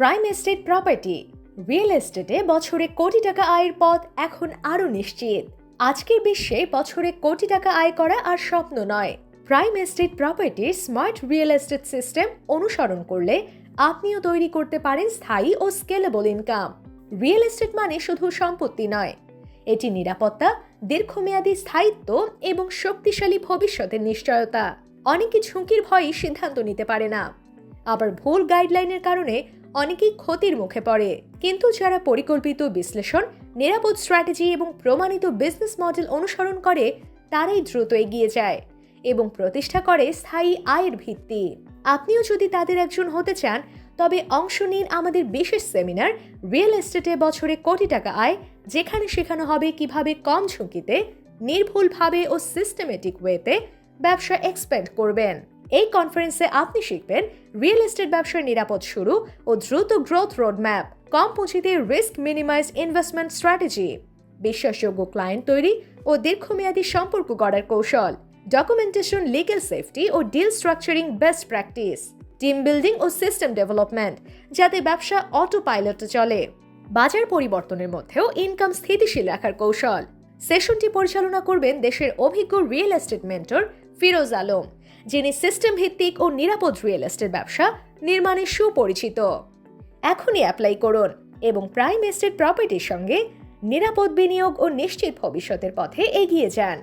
Prime estate property real এস্টেটে বছরে কোটি টাকা আয়ের পথ এখন আরও নিশ্চিত। আজকের বিশ্বে বছরে কোটি টাকা আয় করা আর স্বপ্ন নয়। প্রাইম এস্টেট প্রপার্টির স্মার্ট রিয়েল এস্টেট সিস্টেম অনুসরণ করলে আপনিও তৈরি করতে পারেন স্থায়ী ও স্কেলেবল ইনকাম। রিয়েল এস্টেট মানে শুধু সম্পত্তি নয়, এটি নিরাপত্তা, দীর্ঘমেয়াদী স্থায়িত্ব এবং শক্তিশালী ভবিষ্যতের নিশ্চয়তা। অনেকে ঝুঁকির ভয়ে সিদ্ধান্ত নিতে পারে না, আবার ভুল গাইডলাইনের কারণে অনেকেই ক্ষতির মুখে পড়ে। কিন্তু যারা পরিকল্পিত বিশ্লেষণ, নিরাপদ স্ট্র্যাটেজি এবং প্রমাণিত বিজনেস মডেল অনুসরণ করে তারাই দ্রুত এগিয়ে যায় এবং প্রতিষ্ঠা করে স্থায়ী আয়ের ভিত্তি। আপনিও যদি তাদের একজন হতে চান, তবে অংশ নিন আমাদের বিশেষ সেমিনার রিয়েল এস্টেটে বছরে কোটি টাকা আয়, যেখানে শেখানো হবে কিভাবে কম ঝুঁকিতে, নির্ভুলভাবে ও সিস্টেমেটিক ওয়েতে ব্যবসা এক্সপ্যান্ড করবেন। এই কনফারেন্সে আপনি শিখবেন রিয়েল এস্টেট ব্যবসার নিরাপদ শুরু ও দ্রুত গ্রোথ রোডম্যাপ, কম পুঁজিতে রিস্ক মিনিমাইজ ইনভেস্টমেন্ট স্ট্র্যাটেজি, বিশ্বাসযোগ্য ক্লায়েন্ট তৈরি ও দীর্ঘমেয়াদী সম্পর্ক গড়ার কৌশল, ডকুমেন্টেশন, লিগ্যাল সেফটি ও deal structuring best practice, team building ও সিস্টেম ডেভেলপমেন্ট, যাতে ব্যবসা অটো পাইলটে চলে। বাজার পরিবর্তনের মধ্যেও ইনকাম স্থিতিশীল রাখার কৌশল। সেশনটি পরিচালনা করবেন দেশের অভিজ্ঞ real estate mentor Firoz Alam, যিনি সিস্টেম ভিত্তিক ও নিরাপদ রিয়েল এস্টেট ব্যবসা নির্মাণে সুপরিচিত। এখনই অ্যাপ্লাই করুন এবং প্রাইম এস্টেট প্রপার্টির সঙ্গে নিরাপদ বিনিয়োগ ও নিশ্চিত ভবিষ্যতের পথে এগিয়ে যান।